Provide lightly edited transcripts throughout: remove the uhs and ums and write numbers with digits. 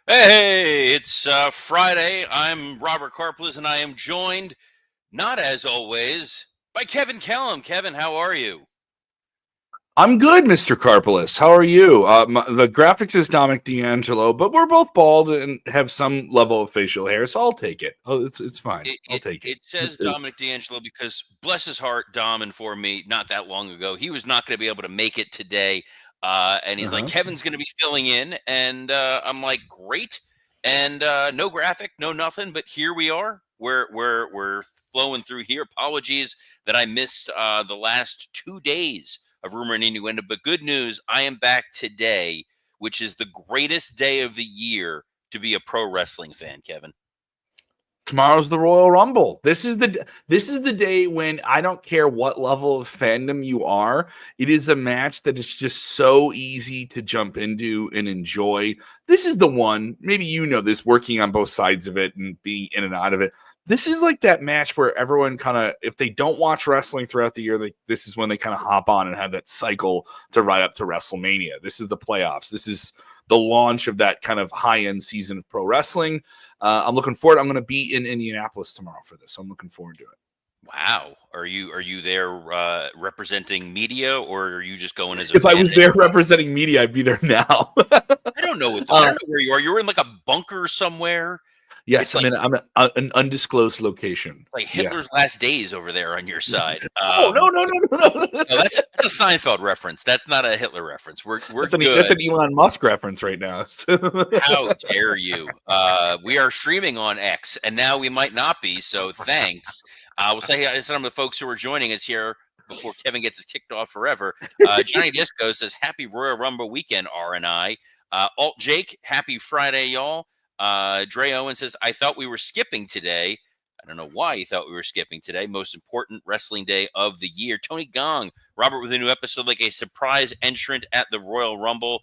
Hey, it's Friday. I'm Robert Karples, and I am joined, not as always, by Kevin Kellum. Kevin, how are you? I'm good, Mr. Karpolis. How are you? The graphics is Dominic D'Angelo, but we're both bald and have some level of facial hair, so I'll take it. Oh, it's fine. It, I'll it, take it. it says Dominic D'Angelo because, bless his heart, Dom informed me not that long ago he was not going to be able to make it today. And he's like, Uh-huh. Kevin's going to be filling in. And I'm like, great. And no graphic, no nothing, but here we are. We're flowing through here. Apologies that I missed the last 2 days of Rumor and Innuendo, but good news, I am back today, which is the greatest day of the year to be a pro wrestling fan, Kevin. Tomorrow's the Royal Rumble. This is the day when I don't care what level of fandom you are. It is a match that is just so easy to jump into and enjoy. This is the one, maybe you know this, working on both sides of it and being in and out of it. This is like that match where everyone kind of, if they don't watch wrestling throughout the year, this is when they kind of hop on and have that cycle to ride up to WrestleMania. This is the playoffs. This is the launch of that kind of high-end season of pro wrestling. I'm looking forward. I'm going to be in Indianapolis tomorrow for this, so I'm looking forward to it. Wow. Are you there representing media, or are you just going as a If I fan? was there representing media, I'd be there now. I don't know I don't know where you are. You're in like a bunker somewhere. Yes, It's like I'm an undisclosed location. Yeah. Hitler's last days over there on your side. Oh no. No, that's a Seinfeld reference. That's not a Hitler reference. We're That's good. an Elon Musk reference right now. How dare you? We are streaming on X, and now we might not be. So thanks. We'll say hi to some of the folks who are joining us here before Kevin gets us kicked off forever. Johnny Disco says, "Happy Royal Rumble weekend, R and I." Alt Jake, happy Friday, y'all. Dre Owen says, "I thought we were skipping today." I don't know why you thought we were skipping today. Most important wrestling day of the year. Tony Gong, Robert with a new episode, like a surprise entrant at the Royal Rumble.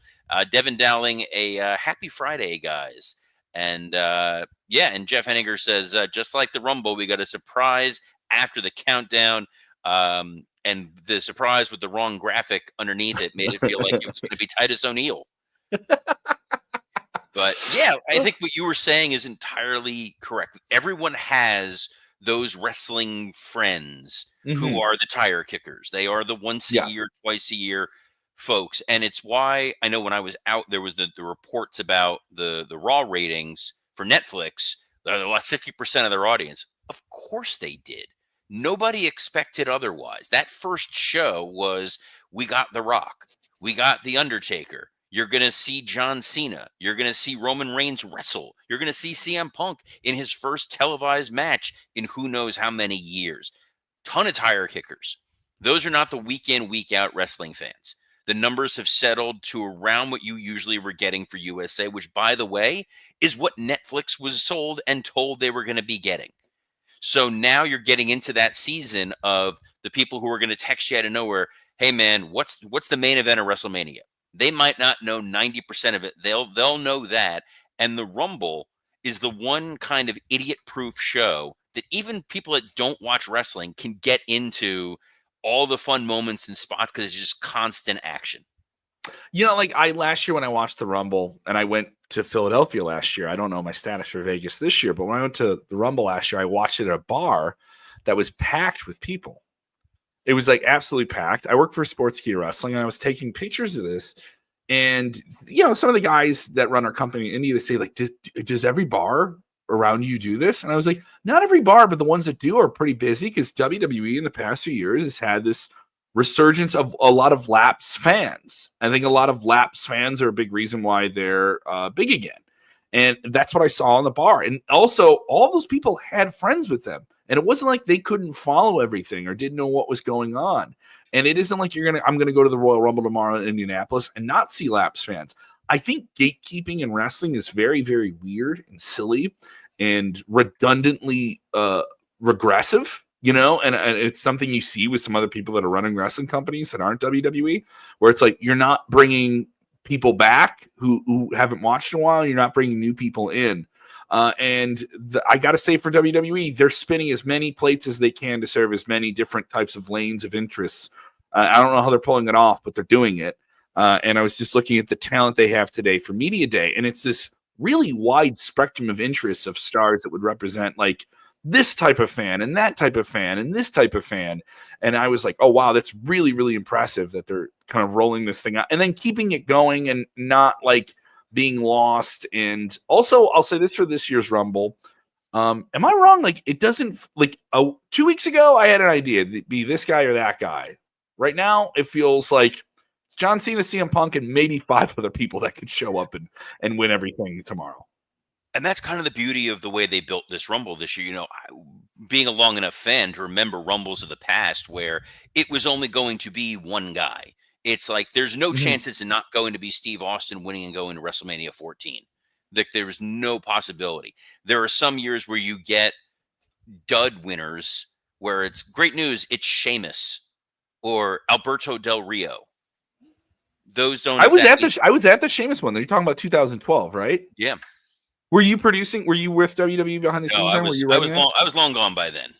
Devin Dowling, a happy Friday, guys. And and Jeff Henniger says, just like the Rumble, we got a surprise after the countdown. And the surprise with the wrong graphic underneath it made it feel like it was going to be Titus O'Neil. But yeah, I think what you were saying is entirely correct. Everyone has those wrestling friends who are the tire kickers. They are the once a Yeah. year, twice a year folks. And it's why I know when I was out, there was the reports about the Raw ratings for Netflix. They lost 50% of their audience. Of course they did. Nobody expected otherwise. That first show was, we got The Rock. We got The Undertaker. You're going to see John Cena. You're going to see Roman Reigns wrestle. You're going to see CM Punk in his first televised match in who knows how many years. Ton of tire kickers. Those are not the week in, week out wrestling fans. The numbers have settled to around what you usually were getting for USA, which, by the way, is what Netflix was sold and told they were going to be getting. So now you're getting into that season of the people who are going to text you out of nowhere, "Hey man, what's the main event of WrestleMania?" They might not know 90% of it. They'll know that. And the Rumble is the one kind of idiot-proof show that even people that don't watch wrestling can get into all the fun moments and spots because it's just constant action. Like last year when I watched the Rumble and I went to Philadelphia last year, I don't know my status for Vegas this year, but when I went to the Rumble last year, I watched it at a bar that was packed with people. It was like absolutely packed. I work for Sportskeeda Wrestling and I was taking pictures of this. And, some of the guys that run our company in India, they say, like, does every bar around you do this? And I was like, not every bar, but the ones that do are pretty busy because WWE in the past few years has had this resurgence of a lot of lapsed fans. I think a lot of lapsed fans are a big reason why they're big again. And that's what I saw in the bar. And also, all those people had friends with them. And it wasn't like they couldn't follow everything or didn't know what was going on. And it isn't like I'm gonna go to the Royal Rumble tomorrow in Indianapolis and not see lapsed fans. I think gatekeeping in wrestling is very, very weird and silly and redundantly regressive, and it's something you see with some other people that are running wrestling companies that aren't WWE, where it's like you're not bringing people back who haven't watched in a while. You're not bringing new people in. I got to say for WWE, they're spinning as many plates as they can to serve as many different types of lanes of interests. I don't know how they're pulling it off, but they're doing it. And I was just looking at the talent they have today for Media Day, and it's this really wide spectrum of interests of stars that would represent like this type of fan and that type of fan and this type of fan. And I was like, oh wow, that's really, really impressive that they're kind of rolling this thing out and then keeping it going and not like being lost. And also, I'll say this for this year's Rumble. Am I wrong? Like, it doesn't like 2 weeks ago, I had an idea to be this guy or that guy. Right now, it feels like it's John Cena, CM Punk, and maybe 5 other people that could show up and win everything tomorrow. And that's kind of the beauty of the way they built this Rumble this year. Being a long enough fan to remember Rumbles of the past where it was only going to be one guy. It's like there's no chance it's not going to be Steve Austin winning and going to WrestleMania 14. There's no possibility. There are some years where you get dud winners where it's great news, it's Sheamus or Alberto Del Rio. Those don't. I was at the Sheamus one. You're talking about 2012, right? Yeah. Were you producing? Were you with WWE behind the scenes? I was long gone by then.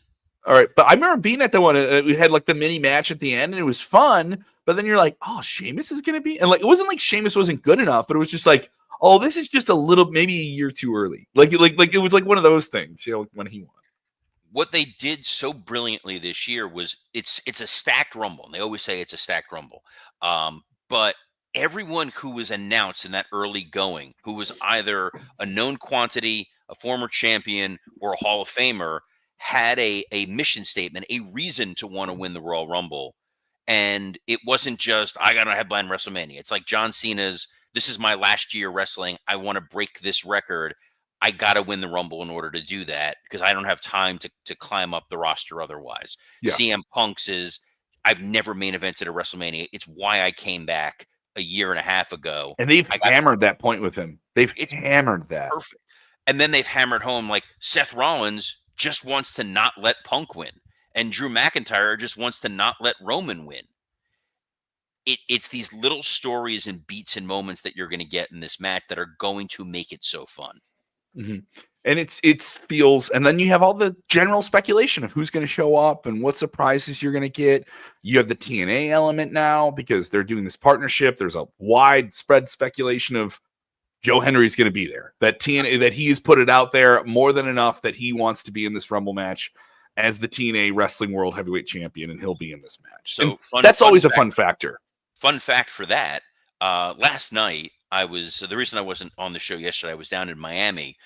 All right, but I remember being at the one. We had like the mini match at the end, and it was fun. But then you're like, oh, Sheamus is gonna be, and like it wasn't like Sheamus wasn't good enough, but it was just like, oh, this is just a little, maybe a year too early. Like it was like one of those things, when he won. What they did so brilliantly this year was it's a stacked Rumble. And they always say it's a stacked Rumble, but everyone who was announced in that early going, who was either a known quantity, a former champion, or a Hall of Famer, had a mission statement, a reason to want to win the Royal Rumble. And it wasn't just, I got to headline WrestleMania. It's like John Cena's, this is my last year wrestling. I want to break this record. I got to win the Rumble in order to do that because I don't have time to climb up the roster otherwise. Yeah. CM Punk's is, I've never main evented a WrestleMania. It's why I came back a year and a half ago. And they've hammered that point with him. It's hammered that. Perfect. And then they've hammered home like Seth Rollins just wants to not let Punk win. And Drew McIntyre just wants to not let Roman win. It's these little stories and beats and moments that you're going to get in this match that are going to make it so fun. Mm-hmm. And it feels, and then you have all the general speculation of who's going to show up and what surprises you're going to get. You have the TNA element now because they're doing this partnership. There's a widespread speculation of Joe Henry's going to be there. That TNA, that he has put it out there more than enough that he wants to be in this Rumble match as the TNA Wrestling World Heavyweight Champion, and he'll be in this match. So that's always a fun factor. Fun fact for that, last night, the reason I wasn't on the show yesterday, I was down in Miami.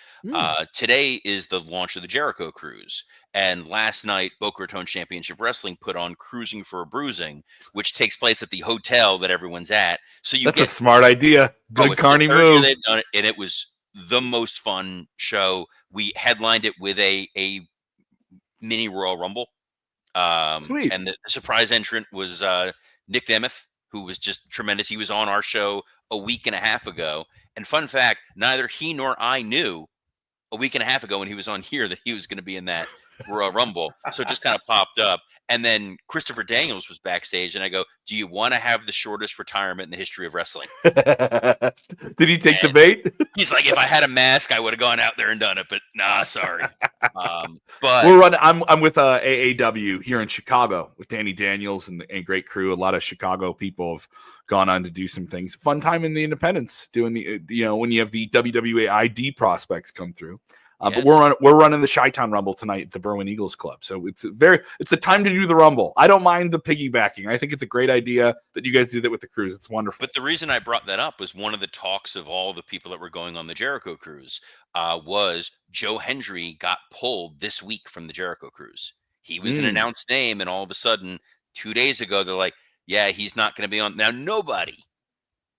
Today is the launch of the Jericho Cruise. And last night, Boca Raton Championship Wrestling put on Cruising for a Bruising, which takes place at the hotel that everyone's at. So that's a smart idea. Good Carney move. They've done it, and it was the most fun show. We headlined it with a mini Royal Rumble. Sweet. And the surprise entrant was Nick Nemeth, who was just tremendous. He was on our show a week and a half ago. And fun fact, neither he nor I knew a week and a half ago when he was on here that he was going to be in that Royal Rumble. So it just kind of popped up. And then Christopher Daniels was backstage, and I go, do you want to have the shortest retirement in the history of wrestling? Did he take the bait? He's like, if I had a mask, I would have gone out there and done it, but nah, sorry. But we're running. I'm with AAW here in Chicago with Danny Daniels and great crew. A lot of Chicago people have gone on to do some things. Fun time in the independents doing the when you have the WWA ID prospects come through. Yes. But we're running the Chi-Town Rumble tonight at the Berwyn Eagles Club. So it's the time to do the Rumble. I don't mind the piggybacking. I think it's a great idea that you guys do that with the cruise. It's wonderful. But the reason I brought that up was one of the talks of all the people that were going on the Jericho Cruise was Joe Hendry got pulled this week from the Jericho Cruise. He was an announced name, and all of a sudden, 2 days ago, they're like, yeah, he's not going to be on. Now, nobody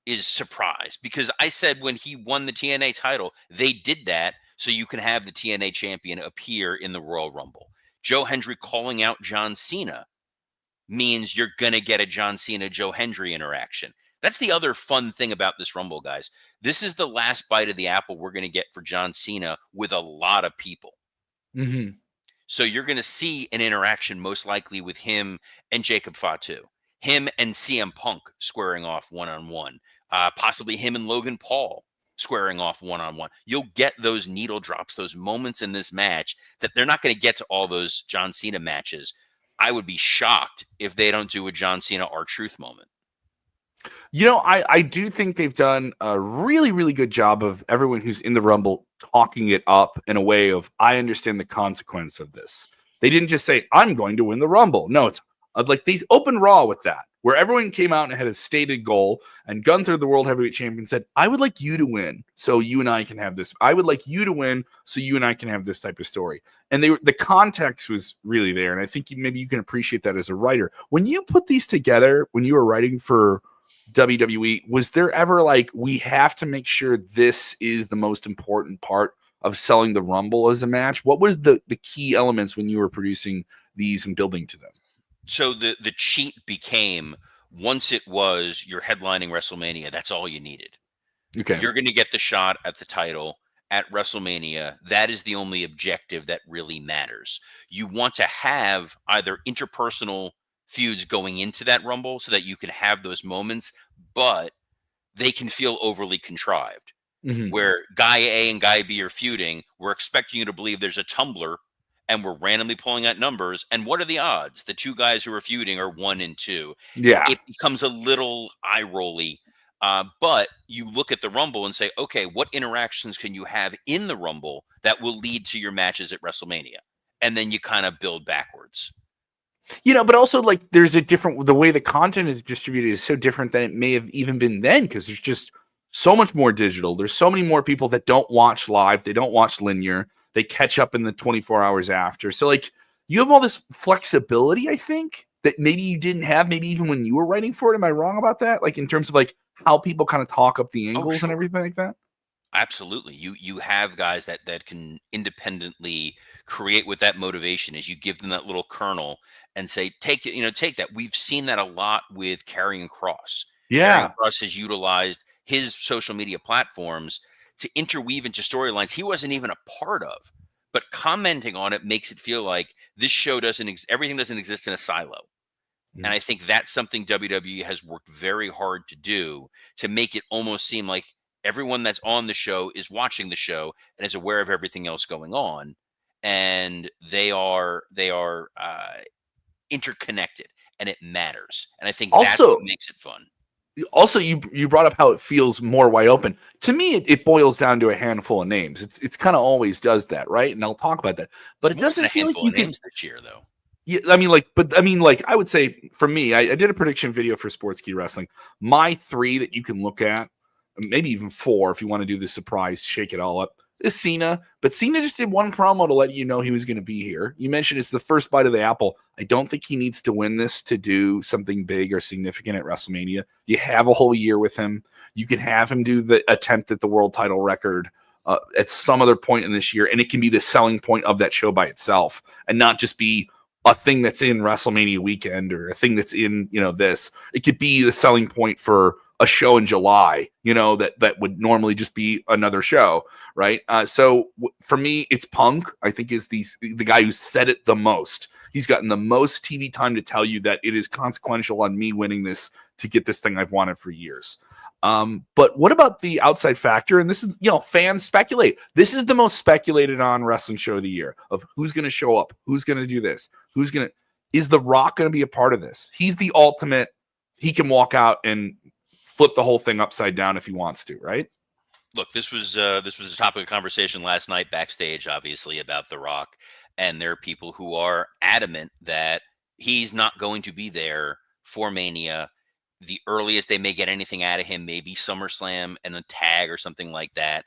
is surprised because I said when he won the TNA title, they did that so you can have the TNA champion appear in the Royal Rumble. Joe Hendry calling out John Cena means you're going to get a John Cena-Joe Hendry interaction. That's the other fun thing about this Rumble, guys. This is the last bite of the apple we're going to get for John Cena with a lot of people. Mm-hmm. So you're going to see an interaction most likely with him and Jacob Fatu, him and CM Punk squaring off one-on-one, possibly him and Logan Paul squaring off one-on-one. You'll get those needle drops, those moments in this match that they're not going to get to all those John Cena matches. I would be shocked if they don't do a John Cena R-Truth moment. I do think they've done a really, really good job of everyone who's in the Rumble talking it up in a way of, I understand the consequence of this. They didn't just say, I'm going to win the Rumble. No, it's like they opened Raw with that, where everyone came out and had a stated goal, and Gunther, the World Heavyweight Champion, said, I would like you to win so you and I can have this. I would like you to win so you and I can have this type of story. And the context was really there. And I think maybe you can appreciate that as a writer. When you put these together, when you were writing for WWE, was there ever like, we have to make sure this is the most important part of selling the Rumble as a match? What was the key elements when you were producing these and building to them? So the cheat became, once it was you're headlining WrestleMania, that's all you needed. Okay. You're going to get the shot at the title at WrestleMania. That is the only objective that really matters. You want to have either interpersonal feuds going into that Rumble so that you can have those moments, but they can feel overly contrived. Mm-hmm. Where guy A and guy B are feuding, we're expecting you to believe there's a tumbler and we're randomly pulling out numbers. And what are the odds? The two guys who are feuding are 1 and 2. Yeah. It becomes a little eye rolly. But you look at the Rumble and say, okay, what interactions can you have in the Rumble that will lead to your matches at WrestleMania? And then you kind of build backwards. But also like there's the way the content is distributed is so different than it may have even been then, because there's just so much more digital. There's so many more people that don't watch live, they don't watch linear, they catch up in the 24 hours after. So like you have all this flexibility, I think, that maybe you didn't have, maybe even when you were writing for it. Am I wrong about that? Like in terms of like how people kind of talk up the Oh, angles and sure. everything like that? Absolutely. You have guys that can independently create with that motivation as you give them that little kernel and say, take it, take that. We've seen that a lot with Karrion Cross. Karrion Yeah. Cross has utilized his social media platforms to interweave into storylines he wasn't even a part of. But commenting on it makes it feel like this show everything doesn't exist in a silo. And I think that's something WWE has worked very hard to do, to make it almost seem like everyone that's on the show is watching the show and is aware of everything else going on, and they are interconnected, and it matters. And I think that's what Also, makes it fun. you brought up how it feels more wide open. To me, it boils down to a handful of names. It's kind of always does that, right? And I'll talk about that. But It's it more than doesn't a feel like handful you of can. names this year, though. Yeah, I would say for me, I did a prediction video for Sports Key Wrestling. My three that you can look at, maybe even four if you want to do the surprise, shake it all up, is Cena. But Cena just did one promo to let you know he was going to be here. You mentioned it's the first bite of the apple. I don't think he needs to win this to do something big or significant at WrestleMania. You have a whole year with him. You can have him do the attempt at the world title record at some other point in this year, and it can be the selling point of that show by itself, and not just be a thing that's in WrestleMania weekend or a thing that's in, this. It could be the selling point for a show in July, that would normally just be another show, right? For me, it's Punk. I think is the guy who said it the most. He's gotten the most TV time to tell you that it is consequential on me winning this to get this thing I've wanted for years. But what about the outside factor? And this is, fans speculate. This is the most speculated on wrestling show of the year, of who's going to show up, who's going to do this, is The Rock going to be a part of this? He's the ultimate. He can walk out and flip the whole thing upside down if he wants to, right? Look, this was a topic of conversation last night backstage, obviously, about The Rock, and there are people who are adamant that he's not going to be there for Mania. The earliest they may get anything out of him may be SummerSlam and a tag or something like that.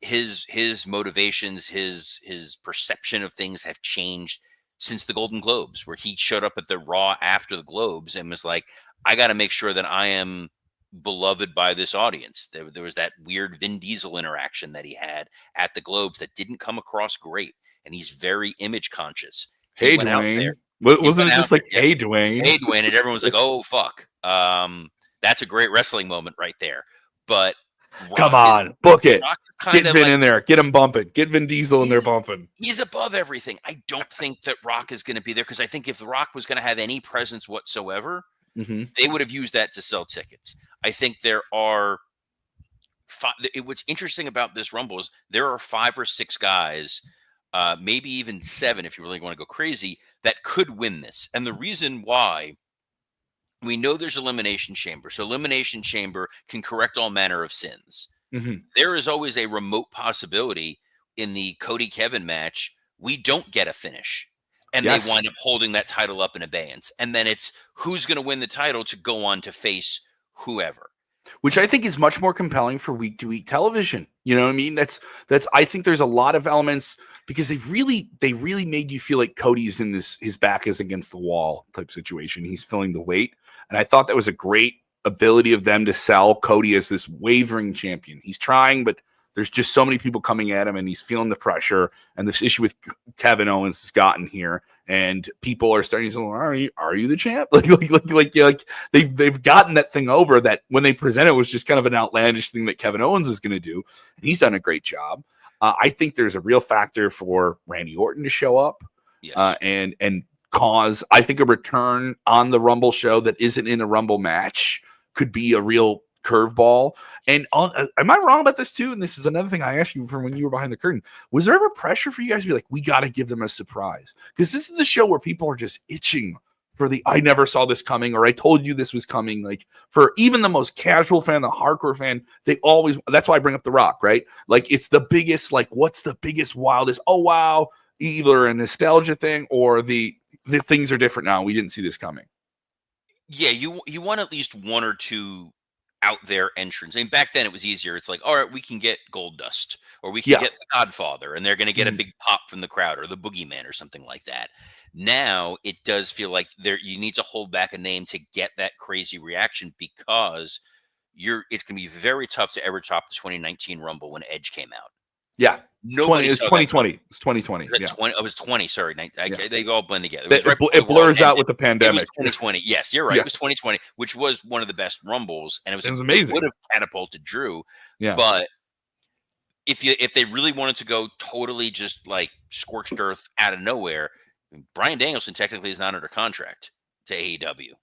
His motivations, his perception of things have changed since the Golden Globes, where he showed up at the Raw after the Globes and was like, I got to make sure that I am beloved by this audience. There was that weird Vin Diesel interaction that he had at the Globes that didn't come across great, and he's very image conscious. He Hey, went out there. Dwayne. He Wasn't went it out just like, there. hey, Dwayne? Hey, Dwayne, and everyone was like, "Oh, fuck." That's a great wrestling moment right there. But Come Rock is on, book it. Rock is kind Get of Vin like, in there. Get him bumping. Get Vin Diesel in there he's bumping. he's above everything. I don't think that Rock is going to be there, because I think if The Rock was going to have any presence whatsoever, Mm-hmm. they would have used that to sell tickets. I think there are what's interesting about this Rumble is there are 5 or 6 guys, maybe even 7 if you really want to go crazy, that could win this. And the reason why we know there's Elimination Chamber. So Elimination Chamber can correct all manner of sins. Mm-hmm. There is always a remote possibility in the Cody Kevin match we don't get a finish, and they Yes. wind up holding that title up in abeyance. And then it's who's going to win the title to go on to face whoever. Which I think is much more compelling for week to week television. You know what I mean? That's I think there's a lot of elements because they really made you feel like Cody's in his back is against the wall type situation. He's feeling the weight. And I thought that was a great ability of them to sell Cody as this wavering champion. He's trying, but there's just so many people coming at him and he's feeling the pressure. And this issue with Kevin Owens has gotten here. And people are starting to say, are you the champ? They've gotten that thing over that when they present it was just kind of an outlandish thing that Kevin Owens was going to do. And he's done a great job. I think there's a real factor for Randy Orton to show up. Yes. And cause, I think, a return on the Rumble show that isn't in a Rumble match could be a real curveball. And am I wrong about this too? And this is another thing I asked you from when you were behind the curtain. Was there ever pressure for you guys to be like, we got to give them a surprise? Because this is a show where people are just itching for the I never saw this coming, or I told you this was coming. Like for even the most casual fan, the hardcore fan, they always, that's why I bring up The Rock, right? Like it's the biggest, like what's the biggest, wildest, oh wow, either a nostalgia thing or the things are different now. We didn't see this coming. Yeah, you want at least one or two out there entrants. I mean, back then it was easier. It's like, all right, we can get Goldust or we can get the Godfather, and they're going to get a big pop from the crowd, or the Boogeyman or something like that. Now it does feel like you need to hold back a name to get that crazy reaction, because it's going to be very tough to ever top the 2019 Rumble when Edge came out. Yeah. Nobody. It's 2020. It's 2020. Yeah. 20, it was 20. Sorry. They all blend together. It blurs out with the pandemic. It was 2020. Yes, you're right. Yeah. It was 2020, which was one of the best Rumbles. And it was amazing. It would have catapulted Drew. Yeah. But if they really wanted to go totally just like scorched earth out of nowhere, Bryan Danielson technically is not under contract to AEW.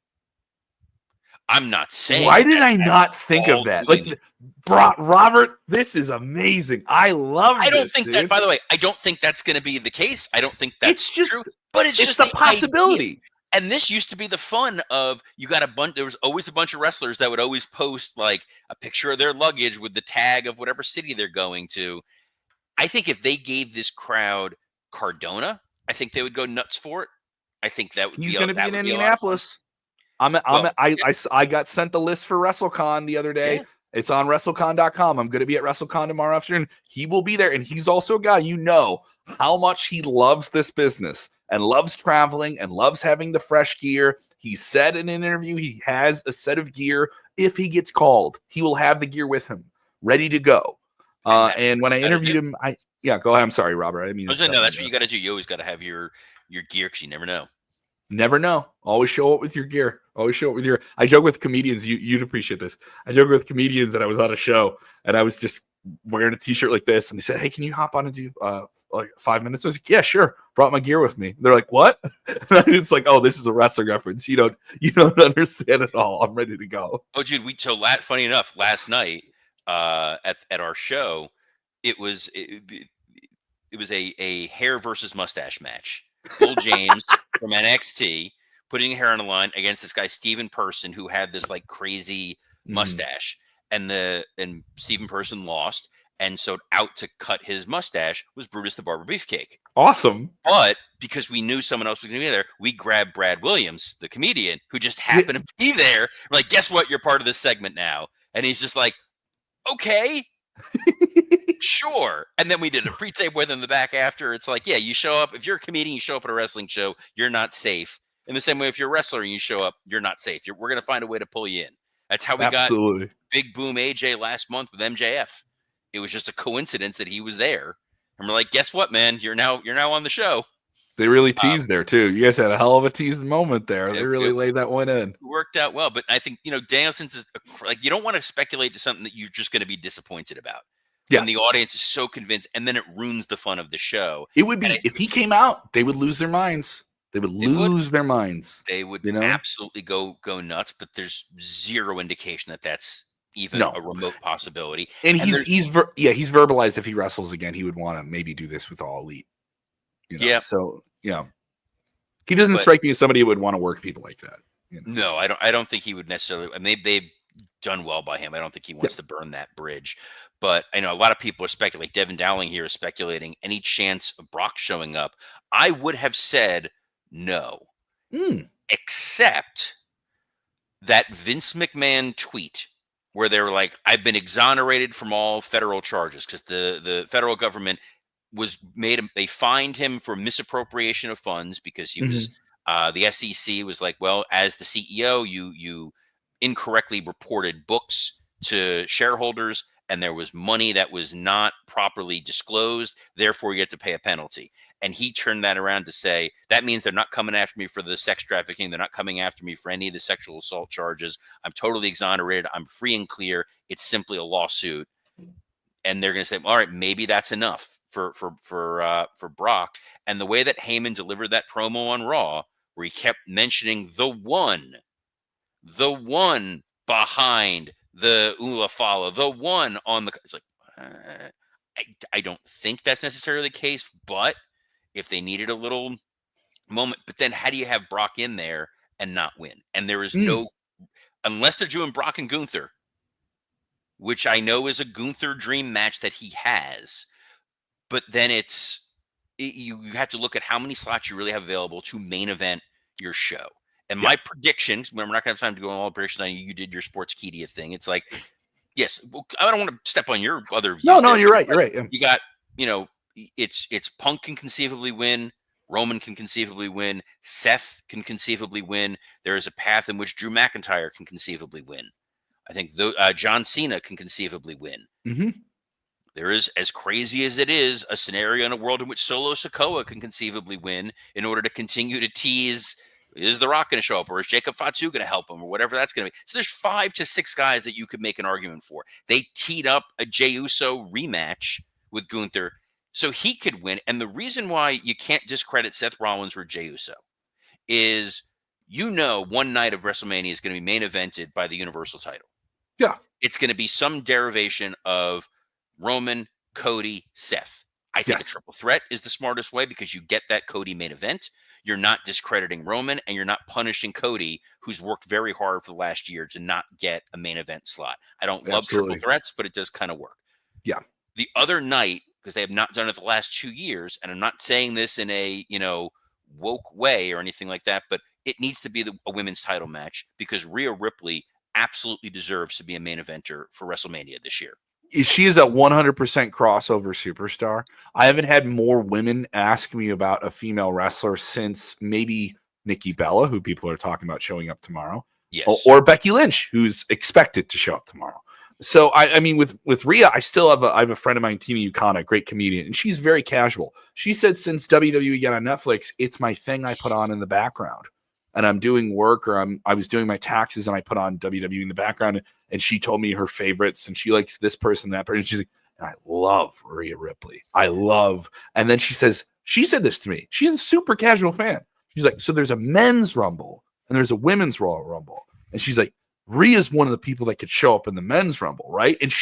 I'm not saying. Why did I not think of that? Like, Robert, this is amazing. I love. I don't think that. By the way, I don't think that's going to be the case. I don't think that's true. But it's just the possibility. Idea. And this used to be the fun of you got a bunch. There was always a bunch of wrestlers that would always post like a picture of their luggage with the tag of whatever city they're going to. I think if they gave this crowd Cardona, I think they would go nuts for it. I think that would he's going to be in Indianapolis. I got sent the list for WrestleCon the other day. Yeah. It's on WrestleCon.com. I'm going to be at WrestleCon tomorrow afternoon. He will be there, and he's also a guy, you know how much he loves this business and loves traveling and loves having the fresh gear. He said in an interview he has a set of gear. If he gets called, he will have the gear with him, ready to go. And when I interviewed him, go ahead. I'm sorry, Robert. I mean, no, that's what you got to do. You always got to have your gear, because you never know. Never know. Always show up with your gear. Always show up with your. I joke with comedians. You'd appreciate this. I joke with comedians that I was on a show and I was just wearing a t-shirt like this, and they said, "Hey, can you hop on and do like 5 minutes?" I was like, "Yeah, sure." Brought my gear with me. They're like, "What?" And it's like, "Oh, this is a wrestling reference. You don't understand at all. I'm ready to go." Oh, dude, funny enough, last night at our show, it was a hair versus mustache match. Bill James from NXT putting hair on the line against this guy Steven Person, who had this like crazy mustache, and Steven Person lost, and so out to cut his mustache was Brutus the Barber Beefcake. Awesome. But because we knew someone else was going to be there, we grabbed Brad Williams, the comedian, who just happened to be there. We're like, guess what? You're part of this segment now. And he's just like, okay. Sure. And then we did a pre-tape with him in the back after. It's like, yeah, you show up. If you're a comedian, you show up at a wrestling show, you're not safe. In the same way, if you're a wrestler and you show up, you're not safe. We're going to find a way to pull you in. That's how we got Big Boom AJ last month with MJF. It was just a coincidence that he was there. And we're like, guess what, man? You're now on the show. They really teased there too. You guys had a hell of a teased moment there. They really laid that one in. It worked out well. But I think, Danielson's is like, you don't want to speculate to something that you're just going to be disappointed about. Yeah. When the audience is so convinced, and then it ruins the fun of the show. It would be, if he came out, they would lose their minds. They would lose their minds. They would absolutely go nuts, but there's zero indication that that's even a remote possibility. And he's verbalized if he wrestles again, he would want to maybe do this with All Elite. Yeah. So, he doesn't strike me as somebody who would want to work people like that. You know? No, I don't. I don't think he would necessarily. I mean, they've done well by him. I don't think he Yeah. wants to burn that bridge. But I know a lot of people are speculating. Devin Dowling here is speculating any chance of Brock showing up. I would have said no, Mm. except that Vince McMahon tweet where they were like, "I've been exonerated from all federal charges," because the federal government was made him, they fined him for misappropriation of funds because he was Hmm. the SEC was like, well, as the CEO, you incorrectly reported books to shareholders and there was money that was not properly disclosed, therefore you have to pay a penalty. And he turned that around to say that means they're not coming after me for the sex trafficking, they're not coming after me for any of the sexual assault charges. I'm totally exonerated, I'm free and clear, it's simply a lawsuit. And they're going to say, all right, maybe that's enough for Brock. And the way that Heyman delivered that promo on Raw, where he kept mentioning the one behind the Ula Fala, the one on the, it's like, I don't think that's necessarily the case, but if they needed a little moment, but then how do you have Brock in there and not win? And there is Mm. no, unless they're doing Brock and Gunther, which I know is a Gunther dream match that he has. But then you have to look at how many slots you really have available to main event your show. And Yeah. my predictions, when we're not going to have time to go on all predictions, I know you did your Sportskeeda thing. It's like, yes, well, I don't want to step on your other No, views no, there, you're but it's right. You're like right. Yeah. you got, it's Punk can conceivably win, Roman can conceivably win, Seth can conceivably win. There is a path in which Drew McIntyre can conceivably win. I think John Cena can conceivably win. Hmm. There is, as crazy as it is, a scenario in a world in which Solo Sikoa can conceivably win in order to continue to tease, is The Rock going to show up or is Jacob Fatu going to help him or whatever that's going to be. So there's 5 to 6 guys that you could make an argument for. They teed up a Jey Uso rematch with Gunther so he could win. And the reason why you can't discredit Seth Rollins or Jey Uso is, one night of WrestleMania is going to be main evented by the Universal title. Yeah. It's going to be some derivation of Roman, Cody, Seth. I think a Yes. triple threat is the smartest way because you get that Cody main event. You're not discrediting Roman and you're not punishing Cody, who's worked very hard for the last year to not get a main event slot. I don't love triple Absolutely. threats, but it does kind of work. Yeah. The other night, because they have not done it the last 2 years, and I'm not saying this in a, woke way or anything like that, but it needs to be a women's title match because Rhea Ripley absolutely deserves to be a main eventer for WrestleMania this year. She is a 100% crossover superstar. I haven't had more women ask me about a female wrestler since maybe Nikki Bella, who people are talking about showing up tomorrow, Yes. or Becky Lynch, who's expected to show up tomorrow. So I mean, with Rhea, I have a friend of mine, Tina Yukana, a great comedian, and she's very casual. She said since WWE got on Netflix, it's my thing I put on in the background. And I'm doing work or I was doing my taxes and I put on WWE in the background and she told me her favorites and she likes this person, that person. And she's like, and I love Rhea Ripley. And then she said this to me. She's a super casual fan. She's like, so there's a men's rumble and there's a women's Royal Rumble. And she's like, Rhea's one of the people that could show up in the men's rumble, right? And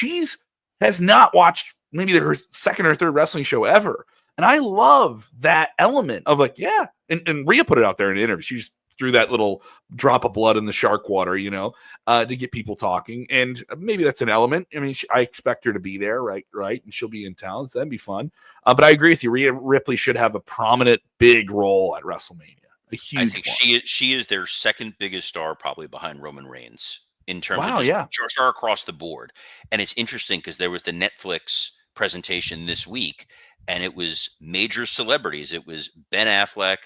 has not watched maybe her second or third wrestling show ever. And I love that element of like, yeah. And Rhea put it out there in an interview. She just threw that little drop of blood in the shark water, to get people talking. And maybe that's an element. I mean, I expect her to be there, right? And she'll be in town, so that'd be fun. But I agree with you. Rhea Ripley should have a prominent, big role at WrestleMania. A huge I think one. she is their second biggest star, probably behind Roman Reigns in terms of Wow, just yeah. star across the board. And it's interesting because there was the Netflix presentation this week, and it was major celebrities. It was Ben Affleck,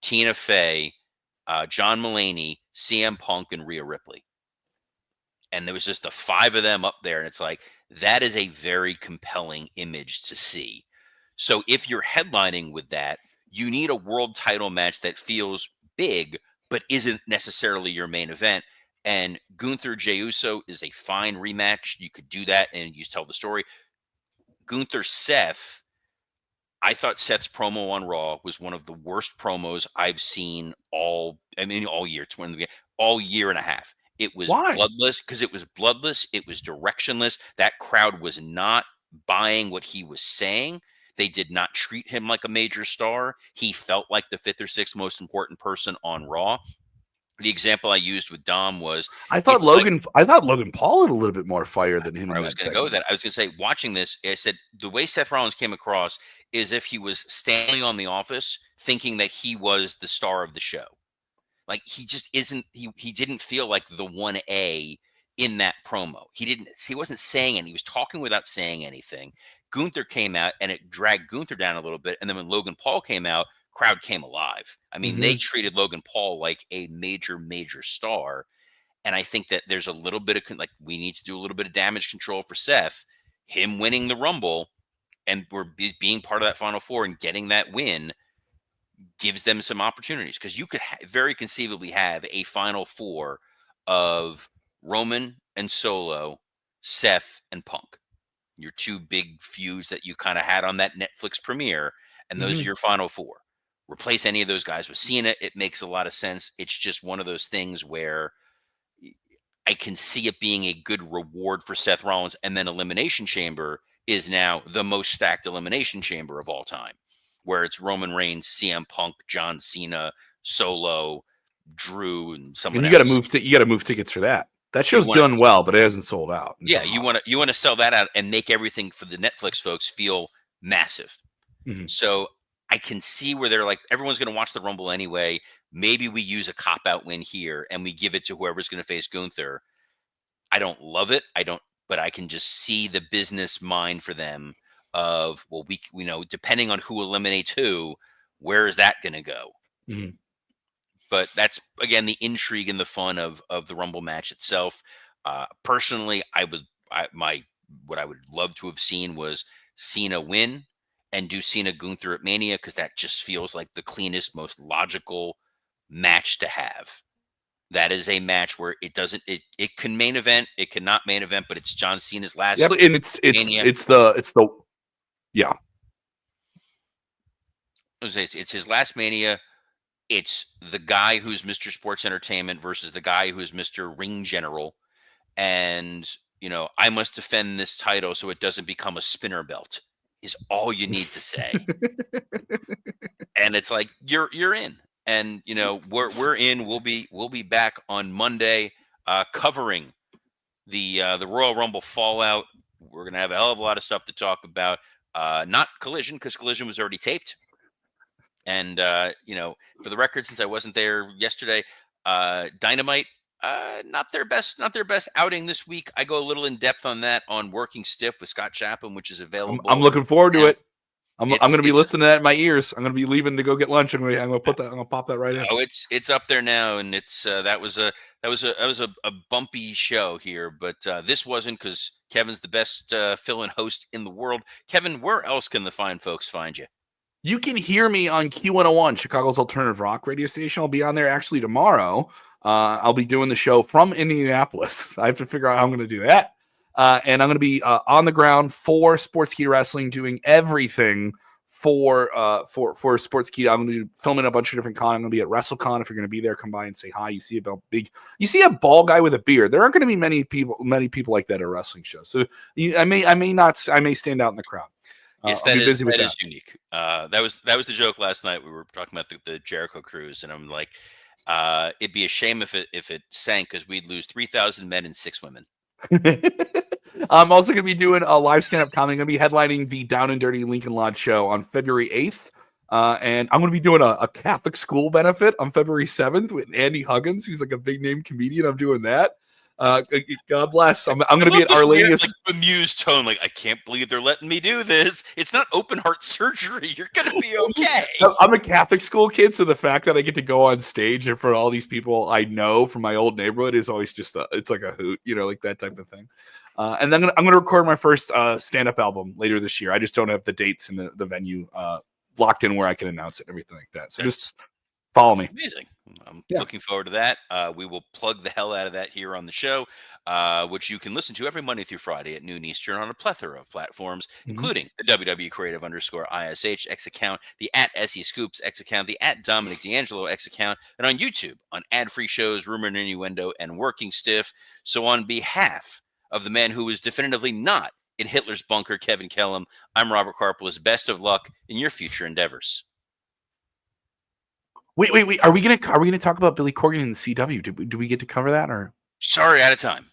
Tina Fey, John Mulaney, CM Punk, and Rhea Ripley. And there was just the 5 of them up there, and it's like that is a very compelling image to see. So if you're headlining with that, you need a world title match that feels big but isn't necessarily your main event. And Gunther Jey Uso is a fine rematch. You could do that and you tell the story. Gunther Seth, I thought Seth's promo on Raw was one of the worst promos I've seen all year. It's one of the all year and a half. It was Why? bloodless because it was bloodless. It was directionless. That crowd was not buying what he was saying. They did not treat him like a major star. He felt like the 5th or 6th most important person on Raw. The example I used with Dom was I thought it's like Logan Paul had a little bit more fire than him where in I was that going to go with segment. that. I was going to say, watching this, I said the way Seth Rollins came across is if he was Stanley on The Office, thinking that he was the star of the show. Like he just isn't. He didn't feel like the 1A in that promo. He didn't. He wasn't saying anything. He was talking without saying anything. Gunther came out and it dragged Gunther down a little bit. And then when Logan Paul came out, crowd came alive. I mean, they Mm-hmm. treated Logan Paul like a major star. And I think that there's a little bit of like we need to do a little bit of damage control for Seth. Him winning the Rumble and being part of that Final Four and getting that win gives them some opportunities because you could very conceivably have a Final Four of Roman and Solo, Seth and Punk. Your two big feuds that you kind of had on that Netflix premiere, and those are Mm-hmm. your Final Four. Replace any of those guys with Cena. It makes a lot of sense. It's just one of those things where I can see it being a good reward for Seth Rollins. And then Elimination Chamber is now the most stacked Elimination Chamber of all time, where it's Roman Reigns, CM Punk, John Cena, Solo, Drew, and And someone you got to else. move. You got to move tickets for that. That You show's want to, done well, but it hasn't sold out in yeah, Toronto. you want to sell that out and make everything for the Netflix folks feel massive. Mm-hmm. So I can see where they're like, everyone's going to watch the Rumble anyway. Maybe we use a cop out win here and we give it to whoever's going to face Gunther. I don't love it. I don't, but I can just see the business mind for them of, well, we know, depending on who eliminates who, where is that going to go? Mm-hmm. But that's again the intrigue and the fun of the Rumble match itself. Personally, what I would love to have seen was Cena win and do Cena Gunther at Mania because that just feels like the cleanest, most logical match to have. That is a match where it can main event, it cannot main event, but it's John Cena's Yeah, last and Mania. it's the yeah. It's his last Mania. It's the guy who's Mr. Sports Entertainment versus the guy who's Mr. Ring General. And, I must defend this title so it doesn't become a spinner belt is all you need to say. And it's like you're in. And we're in. We'll be back on Monday covering the Royal Rumble fallout. We're gonna have a hell of a lot of stuff to talk about. Not Collision because Collision was already taped. And for the record, since I wasn't there yesterday, Dynamite, not their best outing this week. I go a little in depth on that on Working Stiff with Scott Chaplin, which is I'm available looking forward to now. it. I'm It's going to be it's listening to that in my ears. I'm going to be leaving to go get lunch. I'm going to pop that right in. oh it's up there now, and it's that was a bumpy show here, but this wasn't because Kevin's the best fill-in host in the world. Kevin, where else can the fine folks find you? You can hear me on Q101, Chicago's alternative rock radio station. I'll be on there actually tomorrow. I'll be doing the show from Indianapolis. I have to figure out how I'm going to do that. And I'm going to be on the ground for Sportskeeda Wrestling, doing everything for Sportskeeda. I'm going to be filming a bunch of different con. I'm going to be at WrestleCon. If you're going to be there, come by and say hi. You see a bald guy with a beard. There aren't going to be many people like that at a wrestling show. So I may stand out in the crowd. Yes, I'll be busy with that that. is unique. That was the joke last night. We were talking about the Jericho cruise, and I'm like, it'd be a shame if it sank because we'd lose 3,000 men and 6 women. I'm also going to be doing a live stand-up comedy. I'm going to be headlining the Down and Dirty Lincoln Lodge show on February 8th. And I'm going to be doing a Catholic school benefit on February 7th with Andy Huggins, who's like a big name comedian. I'm doing that. God bless. I'm going to be at Our Lady of amused tone. Like, I can't believe they're letting me do this. It's not open heart surgery. You're going to be okay. I'm a Catholic school kid, so the fact that I get to go on stage in front of all these people I know from my old neighborhood is always it's like a hoot, like that type of thing. And then I'm going to record my first stand-up album later this year. I just don't have the dates and the venue locked in where I can announce it and everything like that. So just follow me. Amazing. I'm looking forward to that. We will plug the hell out of that here on the show, which you can listen to every Monday through Friday at noon Eastern on a plethora of platforms, including the WWE Creative _ISH X account, the @SEScoops X account, the @Dominic D'Angelo X account, and on YouTube on ad-free shows, Rumor and Innuendo, and Working Stiff. So on behalf of the man who is definitively not in Hitler's bunker, Kevin Kellum, I'm Robert Karpelis. Best of luck in your future endeavors. Wait. Are we gonna talk about Billy Corgan in the CW? Do we get to cover that or? Sorry, out of time.